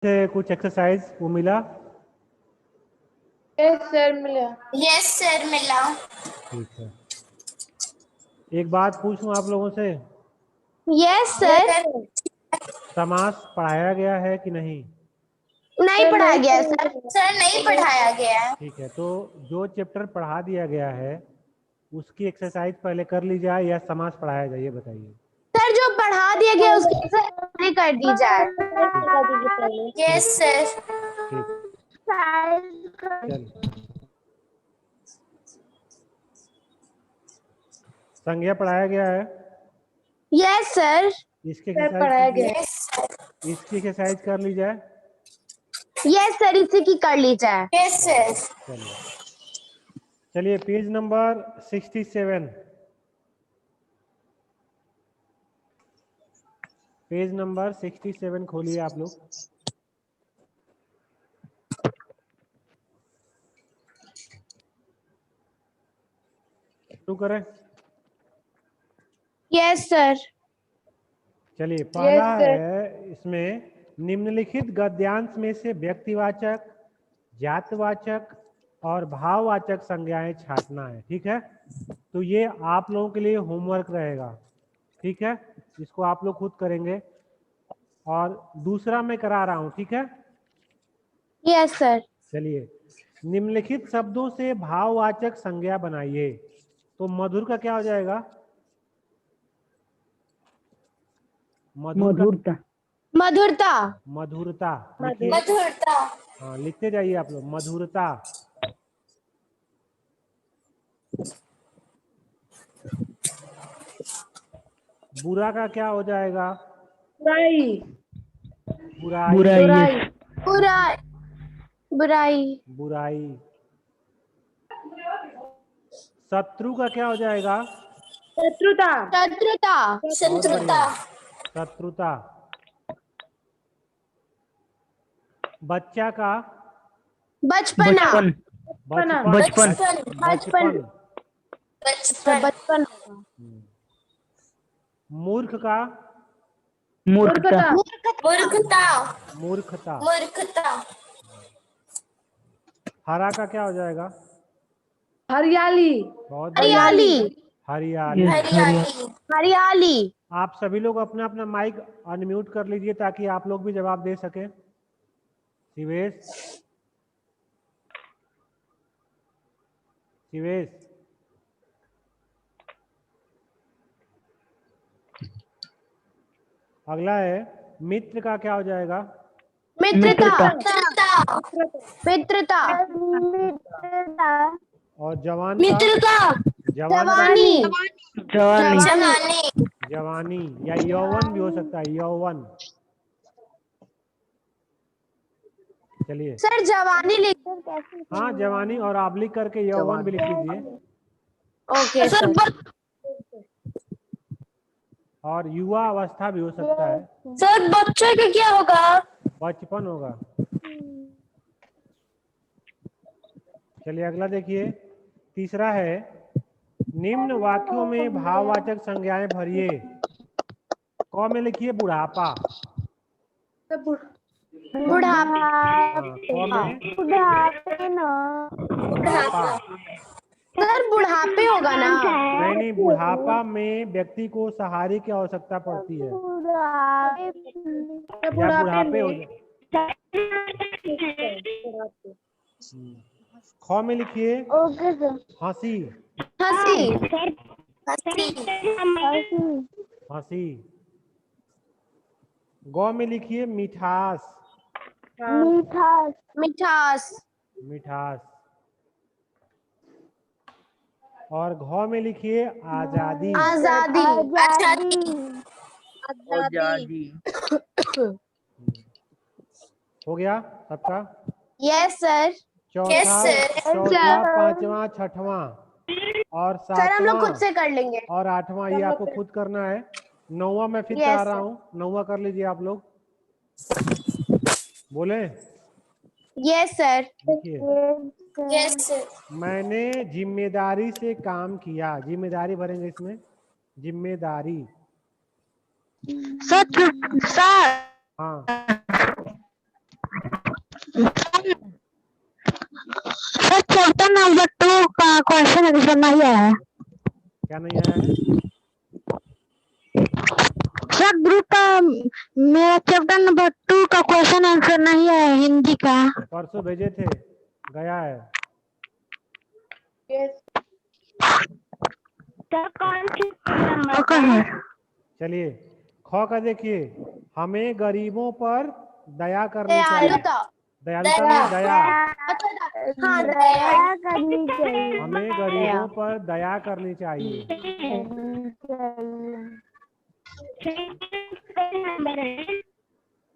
से कुछ एक्सरसाइज वो मिला? यस सर मिला। यस सर मिला। ठीक है, एक बात पूछूं आप लोगों से, यस सर। समास पढ़ाया गया है कि नहीं? नहीं पढ़ाया गया सर। सर नहीं पढ़ाया गया है। ठीक है, तो जो चैप्टर पढ़ा दिया गया है उसकी एक्सरसाइज पहले कर ली जाए या समास पढ़ाया जाए, ये बताइए। सर जो पढ़ा दिया गया उसकी एक्सरसाइज कर दी जाए। Yes sir. ठीक, चल संज्ञा पढ़ाया गया है, यस सर। इसकी सर पढ़ाया एक्सरसाइज गया। Yes sir. इसकी एक्सरसाइज कर ली जाए। यस सर, इसी की कर ली जाए। Yes sir. चलिए चलिए, पेज नंबर 67, पेज नंबर 67 खोलिए आप लोग। शुरू करें। Yes sir. चलिए, पहला Yes, sir. है इसमें निम्नलिखित गद्यांश में से व्यक्तिवाचक, जातवाचक और भाववाचक संज्ञाएं छांटना है। ठीक है, तो ये आप लोगों के लिए होमवर्क रहेगा। ठीक है, इसको आप लोग खुद करेंगे और दूसरा मैं करा रहा हूं। ठीक है, यस सर। चलिए, निम्नलिखित शब्दों से भाववाचक संज्ञा बनाइए। तो मधुर का क्या हो जाएगा? मधुरता। मधुरता। मधुरता लिखिए। मधुरता। हाँ, लिखते जाइए आप लोग, मधुरता। बुरा का क्या हो जाएगा? बुराई। बुराई। बुराई। बुराई। बुराई। बुराई। शत्रु का क्या हो जाएगा? शत्रुता। शत्रुता। बहुत शत्रुता। बढ़िया, शत्रुता। बच्चा का? बचपना। बचपन। बचपन। बचपन। बचपन। अच्छा, बचपन। बचपन। मूर्ख का? मूर्खता। मूर्खता। मूर्खता। मूर्खता। हरा का क्या हो जाएगा? हरियाली। बहुत बढ़िया, हरियाली। हरियाली। हरियाली। हरियाली। आप सभी लोग अपना अपना माइक अनम्यूट कर लीजिए ताकि आप लोग भी जवाब दे सकें। शिवेश, शिवेश, अगला है मित्र का क्या हो जाएगा? मित्रता। मित्रता। मित्रता। और जवान का? मित्रता। जवान का? जवानी। जवानी। जवानी। जवानी या यौवन भी हो सकता है, यौवन। चलिए, सर जवानी लिखकर कैसे? हाँ, जवानी और आप लिख करके यौवन भी लिख लीजिए। Okay sir. और युवा अवस्था भी हो सकता है, सर बच्चे का क्या होगा? बचपन होगा। चलिए अगला देखिए, तीसरा है निम्न वाक्यों में भाववाचक संज्ञाएं भरिए। क में लिखिए बुढ़ापा। बुढ़ापा। हाँ, क में बुढ़ापे ना। बुढ़ापा। सर बुढ़ापे होगा ना? नहीं नहीं, बुढ़ापा में व्यक्ति को सहारे की आवश्यकता पड़ती है, या बुढ़ापे हो जाए। ख में लिखिए हंसी। हंसी। हंसी। ग में लिखिए मिठास। मिठास। मिठास। मिठास। और घ में लिखिए आजादी। आजादी। आजादी। हो गया सबका? Yes sir. यस चौथा, सर। चौथा, पांचवा, छठवां और सर हम लोग सातवां खुद से कर लेंगे। और आठवां, ये आपको खुद करना है। नौवां मैं फिर करा रहा हूँ, नौवां कर लीजिए आप लोग। बोले? Yes sir. देखिए, यस सर। मैंने जिम्मेदारी से काम किया। जिम्मेदारी भरेंगे इसमें, जिम्मेदारी। सर। हाँ, सर चैप्टर नंबर 2 का क्वेश्चन आंसर नहीं आया है। क्या नहीं आया है? सर ग्रुप का मेरा चैप्टर नंबर 2 का क्वेश्चन आंसर नहीं आया है, हिंदी का। परसों भेजे थे, गया है। Yes. सर कौन सी नंबर का है? चलिए ख का देखिए, हमें गरीबों पर दया करनी चाहिए। दयालुता। दयालुता नहीं, दया। हाँ दया। करनी चाहिए। हमें गरीबों पर दया करनी चाहिए।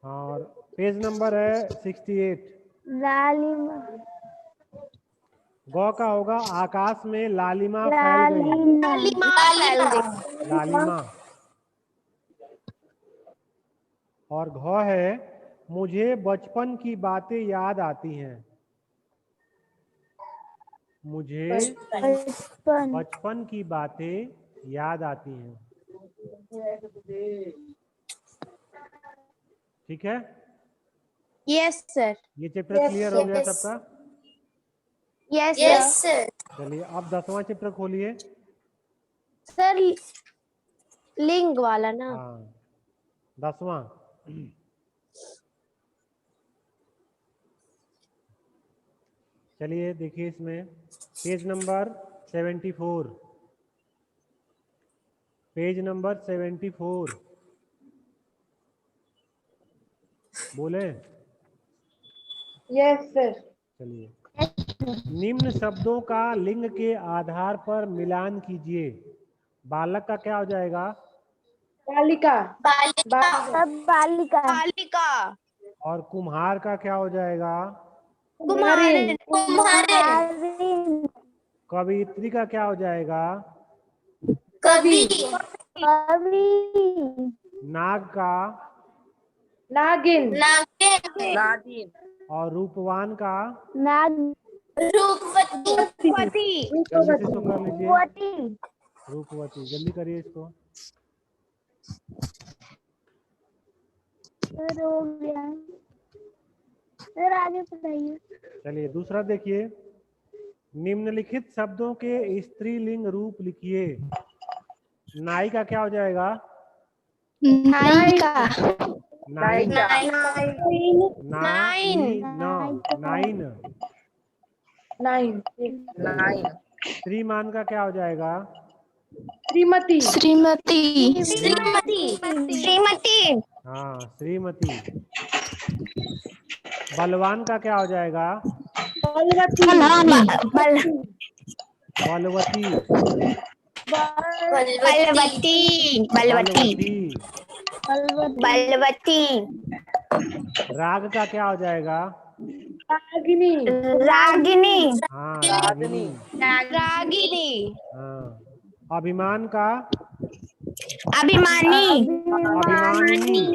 और पेज नंबर है 68। गौ का होगा आकाश में लालिमा फैल गई। लालिमा। और घ है मुझे बचपन की बातें याद आती हैं। मुझे बचपन की बातें याद आती हैं। ठीक है, यस सर। ये चैप्टर क्लियर हो गया सबका? Yes sir. चलिए अब 10वां चैप्टर खोलिए। सर लिंग वाला ना? हाँ 10वां। चलिए देखिए इसमें पेज नंबर 74। पेज नंबर 74 बोले। Yes, sir. चलिए निम्न शब्दों का लिंग के आधार पर मिलान कीजिए। बालक का क्या हो जाएगा? बालिका। बालिका। बालिका। बालिका। और कुम्हार का क्या हो जाएगा? कुम्हारिन। कुम्हारिन। कवियत्री का क्या हो जाएगा? कवि। नाग का? नागिन। नागिन। और रूपवान का? रूपवती। जल्दी से इसको कर लीजिए। रूपवती, जल्दी करिए इसको। सर आगे बताइए। चलिए दूसरा देखिए, निम्नलिखित शब्दों के स्त्रीलिंग रूप लिखिए। नाई का क्या हो जाएगा? नायिका। नाइन। नाइन। श्रीमान का क्या हो जाएगा? श्रीमती। श्रीमती। श्रीमती। हाँ श्रीमती। बलवान का क्या हो जाएगा? बलवती। बलवती। बलवती। राग का क्या हो जाएगा? रागिनी। हाँ रागिनी। हाँ। अभिमान का? अभिमानी। अभिमानिनी।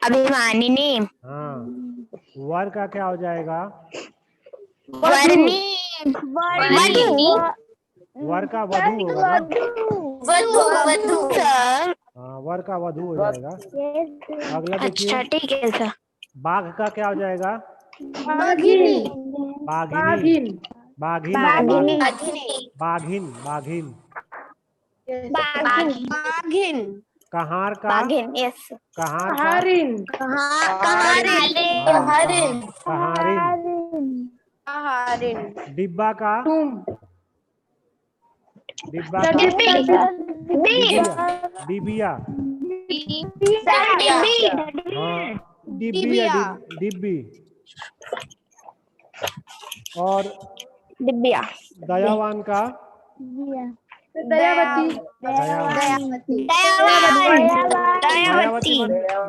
अभिमानिनी। हाँ। वर का क्या हो जाएगा? वर्णी। वर का वधु होगा ना? हाँ वर का वधु हो जाएगा। अगला देखिए। अच्छा ठीक है सर। बाघ का क्या हो जाएगा? बाघिनी। बाघिन। कहार का? यस। कहारिन। कहारिन। डिब्बा का? डिब्बा का? डिबिया। हाँ डिब्बी। और दयावान का?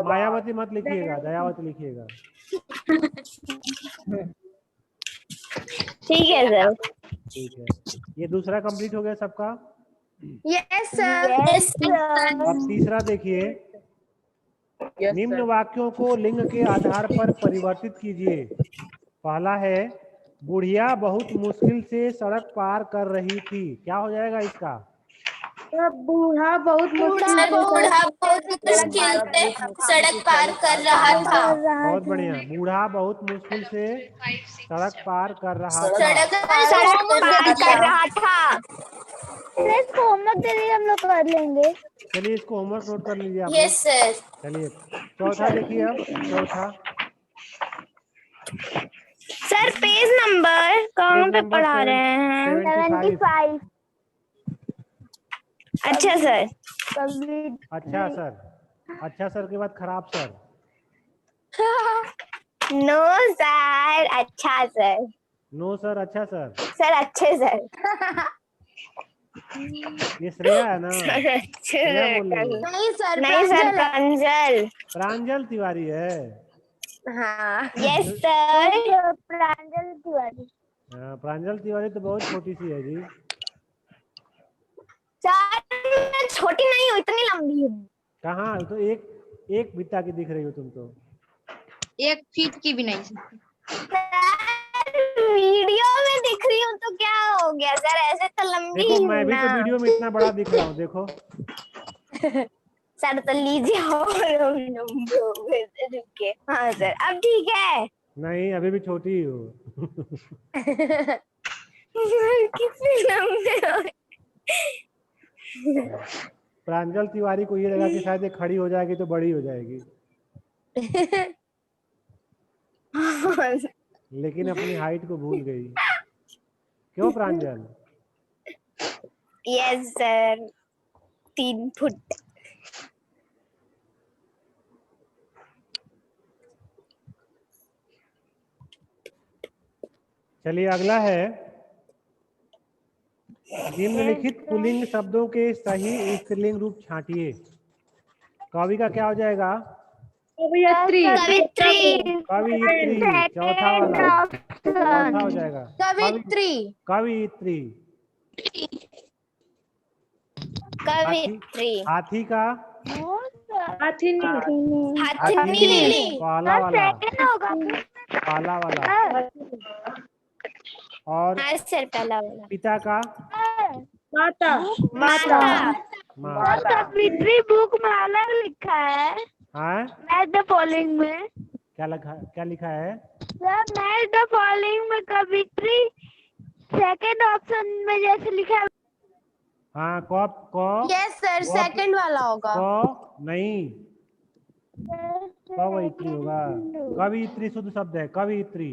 मायावती मत लिखिएगा, दयावती लिखिएगा। ठीक है सर। ठीक है, ये दूसरा कंप्लीट हो गया सबका। Yes sir. अब तीसरा देखिए, निम्न वाक्यों को लिंग के आधार पर परिवर्तित कीजिए। पहला है बुढ़िया बहुत मुश्किल से सड़क पार कर रही थी। क्या हो जाएगा इसका? बूढ़ा बहुत सर बूढ़ा बहुत मुश्किल से सड़क पार कर रहा था। बहुत बढ़िया। बूढ़ा बहुत मुश्किल से सड़क पार कर रहा था। सड़क पार कर रहा था। इसको होमवर्क दे दीजिए, हम लोग कर लेंगे। चलिए इसको होमवर्क नोट कर लीजिए आप लोग। Yes sir. चलिए चौथा देखिए, अब चौथा सर पेज नंबर कहाँ पे नंबर पढ़ा रहे हैं? 75। अच्छा सर। अच्छा सर। अच्छा सर के बाद खराब सर। नो सर अच्छा सर। नो सर अच्छा सर। सर अच्छे सर। ये श्रेया है ना? सर अच्छे श्रेया बोल रही है। नहीं सर, नहीं सर प्रांजल। प्रांजल तिवारी है। हाँ यस सर। प्रांजल तिवारी। हाँ, प्रांजल तिवारी तो बहुत छोटी सी है जी। सर मैं छोटी नहीं हूँ, इतनी लंबी हूँ। कहाँ? तो एक बित्ता की दिख रही हो तुम तो। 1 फीट की भी नहीं। सर वीडियो में दिख रही हूँ तो क्या हो गया सर, ऐसे तो लंबी देखो ही मैं हूँ भी तो ना। वीडियो में इतना बड़ा दिख रहा हूँ, देखो। सर तो लीजिए और लंबे हो गए थे, रुके। हाँ सर अब ठीक है। नहीं अभी भी छोटी ही हो। कितने लंबे हो गए। प्रांजल तिवारी को ये लगा कि शायद ये खड़ी हो जाएगी तो बड़ी हो जाएगी, लेकिन अपनी हाइट को भूल गई। क्यों प्रांजल? Yes sir 3 foot. चलिए अगला है, निम्नलिखित पुल्लिंग शब्दों के सही स्त्रीलिंग रूप छांटिए। कवि का क्या हो जाएगा? कवियत्री। कवित्री। कवियत्री। चौथा वाला चौथा हो जाएगा कवित्री। कवियत्री। कवित्री। हाथी का? हाथिनी। हथनी। पहला वाला होगा। पहला वाला। और हाँ सर पहला वाला। पिता का? माता। माता। माता। कवित्री बुक में अलग लिखा है। हाँ मैच द फॉलोइंग में क्या लिखा है? सर मैच द फॉलोइंग में कवित्री सेकंड ऑप्शन में जैसे लिखा है। हाँ क यस सर, सेकंड वाला होगा। नहीं, कवियत्री होगा। कवियत्री शुद्ध शब्द है, कवियत्री।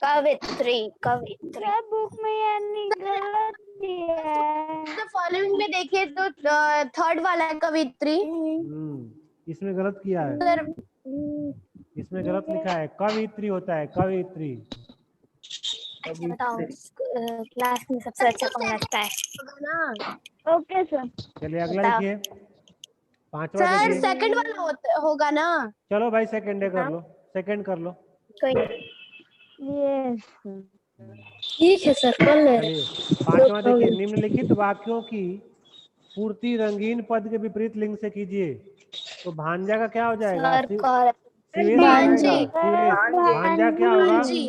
कवित्री। कवित्री बुक में यानी गलत दिया है। तो फॉलोइंग में देखिए तो थर्ड वाला है कवित्री। इसमें गलत किया है, सर इसमें गलत लिखा है, कवियत्री होता है, कवियत्री। अच्छा बताओ क्लास में सबसे अच्छा कौन लगता है? Okay sir. चलिए अगला बताओ। लिखिए, पांचवा सर देखिए। सेकंड वाला होगा ना? चलो भाई सेकंड कर लो, सेकंड कर लो। कोई नहीं। यस ठीक है सर कर ले। चलिए पांचवा देखिए, निम्नलिखित वाक्यों की पूर्ति रंगीन पद के विपरीत लिंग से कीजिए। तो भांजा का क्या हो जाएगा? सर कर शिवेश हो भांजी। जाएगा, शिवेश। भांजा क्या होगा? भांजी।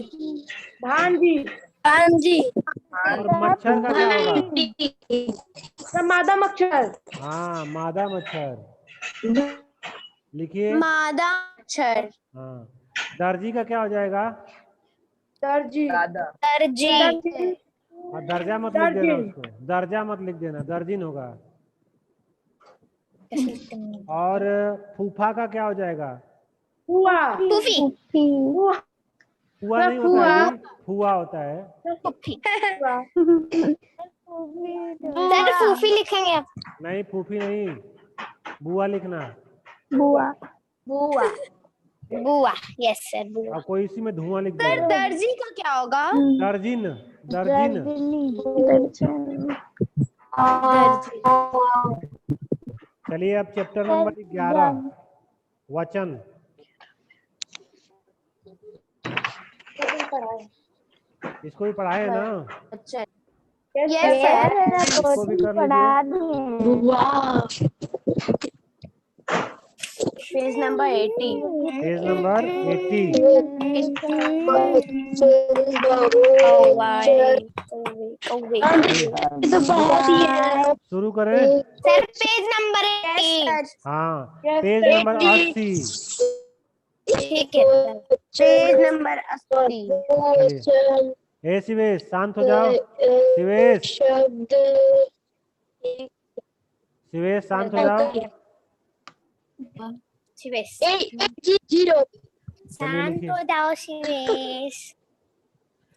भांजी। और मच्छर का क्या होगा? मादा मच्छर। हाँ मादा मच्छर। लिखिए। मादा मच्छर। हाँ दर्जी का क्या हो जाएगा? दर्जी। दर्जी। और दर्जा मत लिख देना उसको, दर्जा मत लिख देना, दर्जिन होगा। और फूफा का क्या हो जाएगा? फुआ। फूफी। फुआ नहीं होता है जी, फुआ होता है। फूफी। सर फूफी लिखेंगे आप? नहीं फूफी नहीं, बुआ लिखना। बुआ। बुआ। बुआ। यस सर बुआ। और कोई इसी में धुआं लिख सर देगा। दर्जी का क्या होगा? दर्जिन। दर्जिन। चलिए अब चैप्टर नंबर 11 वचन। इसको भी पढ़ाए है ना? अच्छा यस सर। इसको भी कर लीजिए। Page number 80। Page number 80। शुरू करें। Sir page number 80। हाँ, पेज नंबर 80। ठीक है पेज नंबर 80। चलिए, ए शिवेश शांत हो जाओ। शिवेश, शिवेश शांत हो जाओ। शिवेश 0। शांत लिखिए। हो जाओ शिवेश।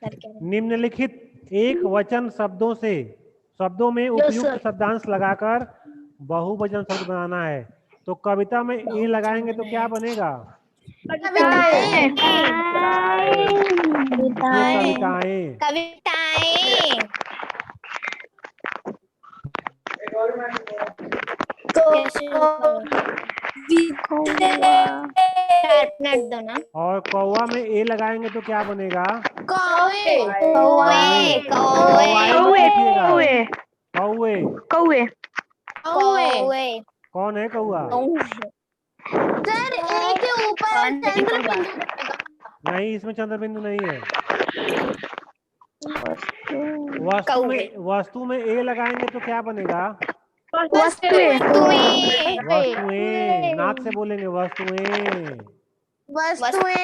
सर कह रहे निम्नलिखित एक वचन शब्दों में उपयुक्त शब्दांश लगाकर बहुवचन शब्द बनाना है। तो कविता में ए लगाएंगे तो क्या बनेगा? कविताएं। कविताएं। कविताएं। मिनट दो ना। और कौवा में ए लगाएंगे तो क्या बनेगा? कौवे। कौवे कौवे लिखिएगा। कौवे। कौवे। कौवे। कौन है कौवा? सर ए के ऊपर चंद्र बिंदु रहेगा। नहीं, इसमें चंद्र बिंदु नहीं है। वस्तु में ए लगाएंगे तो क्या बनेगा? वस्तुएं। वस्तुएं। नाक से बोलेंगे वस्तुएं। वस्तुएं।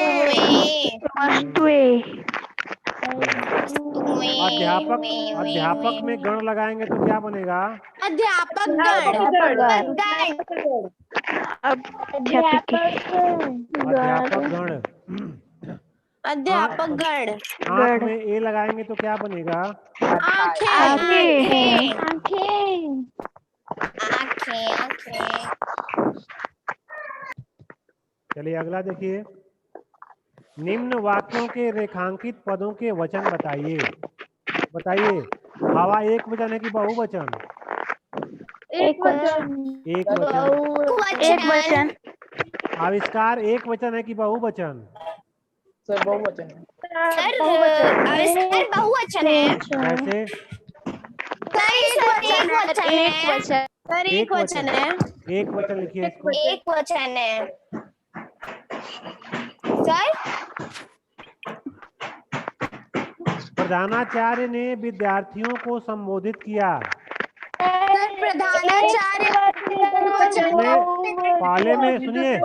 अध्यापक में गण लगाएंगे तो क्या बनेगा? अध्यापक गण। अध्यापक गण। अध्यापक गण। आंख में ए लगाएंगे तो क्या बनेगा? आंखें। चलिए अगला देखिए। निम्न वाक्यों के रेखांकित पदों के वचन बताइए। हवा एक वचन है कि बहुवचन? एक वचन। एक वचन। आविष्कार एक वचन है कि बहुवचन? सर बहुवचन है। सर आविष्कार बहुवचन है। कैसे? एक वचन है। एक वचन लिखिए इसको। एक वचन है सर। प्रधानाचार्य ने विद्यार्थियों को संबोधित किया। प्रधानाचार्य पहले में सुनिए,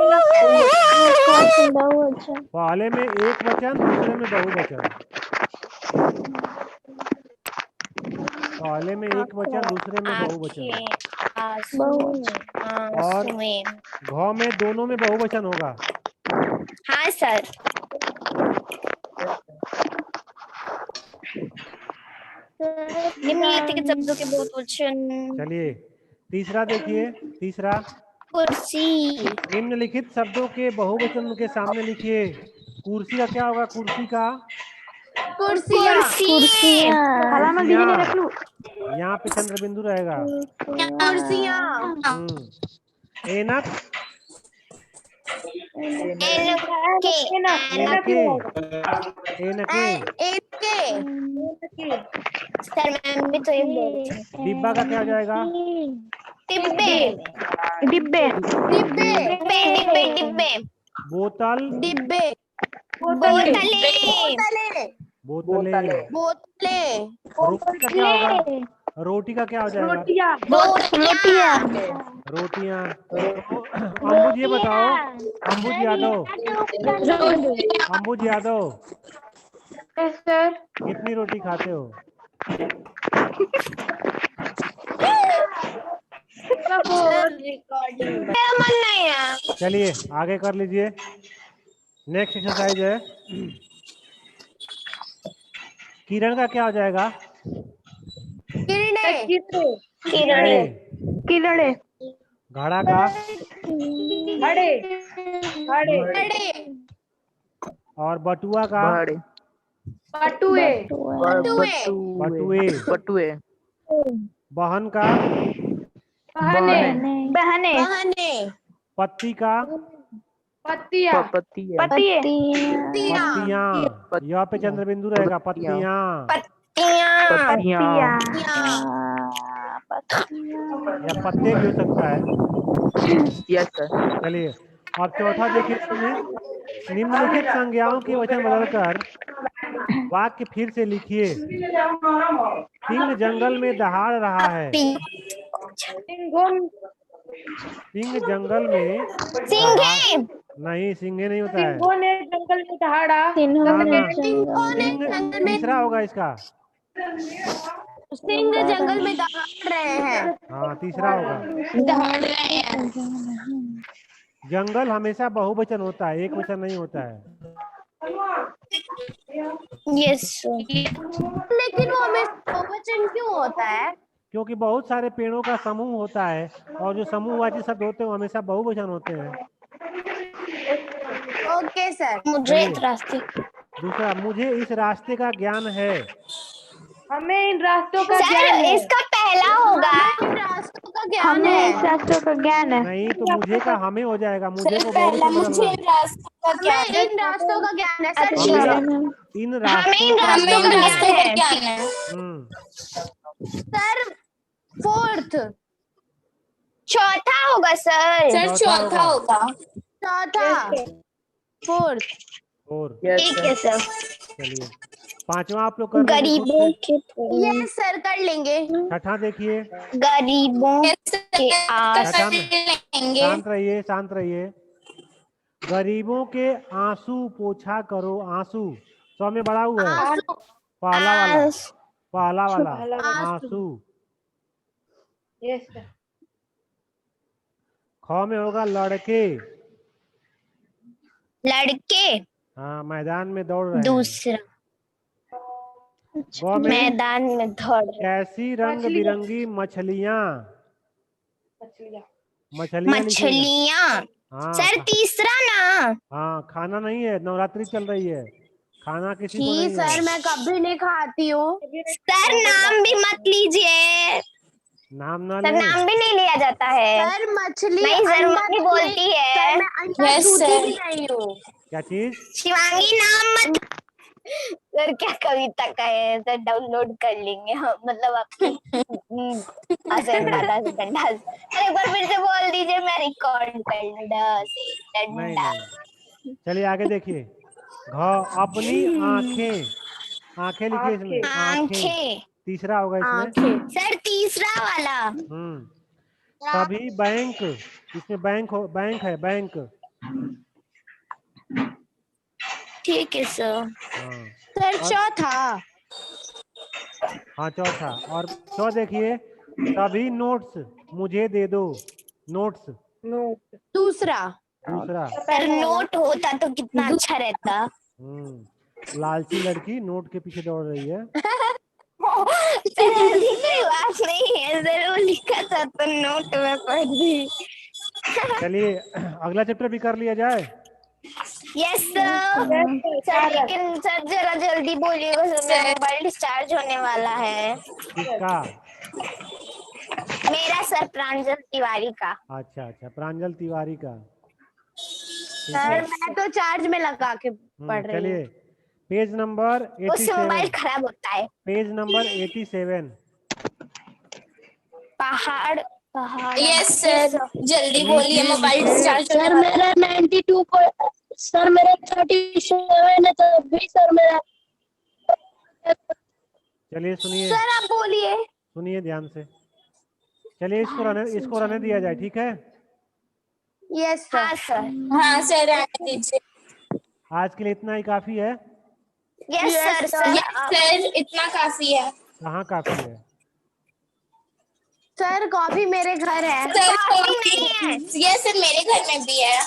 पहले में एक वचन, दूसरे में बहुवचन। पहले में एक वचन, दूसरे में बहुवचन। और घ में दोनों में बहुवचन होगा। हाँ सर। निम्नलिखित शब्दों के बहुवचन। चलिए तीसरा देखिए। तीसरा, कुर्सी। निम्नलिखित शब्दों के बहुवचन के सामने लिखिए। कुर्सी का क्या होगा? कुर्सी का यहाँ पे चंद्र बिंदु रहेगा। एनक। सर मैम भी तो एक बोल। डिब्बा का क्या हो जाएगा? डिब्बे। डिब्बे। बोतल। बोतलें। रोटी का क्या होगा? रोटी का क्या हो जाएगा? रोटियां। अंबुज ये बताओ, अंबुज यादव सर कितनी रोटी खाते हो? चलिए आगे कर लीजिए। नेक्स्ट एक्सरसाइज है। किरण का क्या हो जाएगा? किरणे। घड़ा का? और बटुआ का? बटुए। बहन का? पत्ती का? पत्तियां। यहाँ पे चंद्र बिंदु रहेगा। पत्तियां। या पत्ते भी हो सकता है। Yes sir. चलिए और चौथा देखिए इसमें, निम्नलिखित संज्ञाओं के वचन बदलकर वाक्य फिर से लिखिए। सिंह जंगल में दहाड़ रहा है। सिंह जंगल में सिंघे। नहीं, सिंघे नहीं होता है। सिंहों ने जंगल में दहाड़ा। ना ना, सिंहों ने सिंह जंगल में तीसरा होगा इसका। सिंह जंगल में दहाड़ रहे हैं। हाँ, तीसरा होगा। दहाड़ रहे हैं। जंगल हमेशा बहुवचन होता है, एक वचन नहीं होता है। यस। लेकिन वो हमें बहुवचन क्यों होता है? क्योंकि बहुत सारे पेड़ों का समूह होता है और जो समूहवाची शब्द होते हैं वो हमेशा बहुवचन होते हैं। Okay sir. मुझे रास्ते। दूसरा, मुझे इस रास्ते का ज्ञान है। हमें इन रास्तों का सर ज्ञान है। इसका पहला होगा। हमें इन रास्तों का ज्ञान हमें है। इस रास्तों का ज्ञान है। नहीं तो मुझे का हमें हो जाएगा, मुझे सर को पहला बहुवचन मुझे बदलना है। रास्ते का ज्ञान हमें इन रास्तों का ज्ञान है सर। हमें तीसरा। इन हमें रास्तों इन का रास्तों का ज्ञान ज्ञान है। है। Sir fourth. चौथा होगा सर। चौथा होगा। चौथा। फोर्थ। और ठीक है सर। चलिए, पांचवा आप लोग कर लेंगे खुद गरीबों से। के ये सर कर लेंगे। छठा देखिए। गरीबों के आस छठा में शांत रहिए, शांत रहिए। गरीबों के आंसू पोछा करो। आंसू 100 में बड़ा हुआ है। आंसू। पहला वाला, आस पहला वाला आंसू। आंसू। Yes sir. ख में होगा लड़के। लड़के। हाँ, मैदान में दौड़ रहे हैं। दूसरा ग में मैदान में दौड़ रहे। कैसी रंग बिरंगी मछलियां। मछलियाँ। मछलियां लिखिएगा। मछलियाँ। हाँ सर तीसरा ना। हाँ, खाना नहीं है, नवरात्रि चल रही है, खाना किसी को जी नहीं सर है। मैं कभी नहीं खाती हूँ। सर नाम भी मत लीजिए। नाम ना सर ले। नाम भी नहीं लिया जाता है। सर मछली नहीं सर अंडा मम्मी तो बोलती नहीं- है। सर मैं अंडा Yes, छूती sir. भी नहीं हूँ। क्या चीज? शिवांगी नाम मत। सर क्या कविता का है सर, डाउनलोड कर लेंगे हम, मतलब आप। 10 घंटा एक बार फिर से बोल दीजिए, मैं रिकॉर्ड कर लूँ। नहीं नहीं, चलिए आगे देखिए। घ अपनी आंखें। आंखें लिखिए इसमें, आंखें आंखें। तीसरा होगा इसमें। आंखें। सर तीसरा वाला। सभी बैंक, इसमें बैंक हो, बैंक है, बैंक। ठीक है सर। हाँ सर और चौथा। हाँ चौथा, और देखिए, सभी नोट्स मुझे दे दो। नोट्स दूसरा। दूसरा। सर नोट होता तो कितना अच्छा रहता। लालची लड़की नोट के पीछे दौड़ रही है। सर ऐसी कोई बात नहीं है सर, वो लिखा था तो नोट में पढ़ दी। चलिए अगला चैप्टर भी कर लिया जाए। Yes sir. सर लेकिन सर जरा जल्दी बोलिएगा सर, मेरा मोबाइल डिस्चार्ज होने वाला है। किसका? मेरा सर प्रांजल तिवारी का। अच्छा अच्छा, प्रांजल तिवारी का। सर मैं तो चार्ज में लगा के पढ़ रही चलिए, हूँ। पेज नंबर उससे मोबाइल 87। खराब होता है। Page number 87। पहाड़ पहाड़। यस सर, जल्दी बोलिए, नीचे मोबाइल लिखिए। चार्ज होने सर वाला है। मेरा 92 सर मेरा 37 है, तो भी सर मेरा। चलिए सुनिए, सर आप बोलिए। सुनिए ध्यान से। चलिए इसको रहने दिया जाए, ठीक है। यस हाँ सर। सर। हाँ सर, आने दीजिए। आज के लिए इतना ही काफी है। Yes sir. Sir. Yes sir, इतना काफी है। कहाँ काफी है? सर कॉफी मेरे घर है। सर काफी नहीं है। यस सर, मेरे घर में भी है।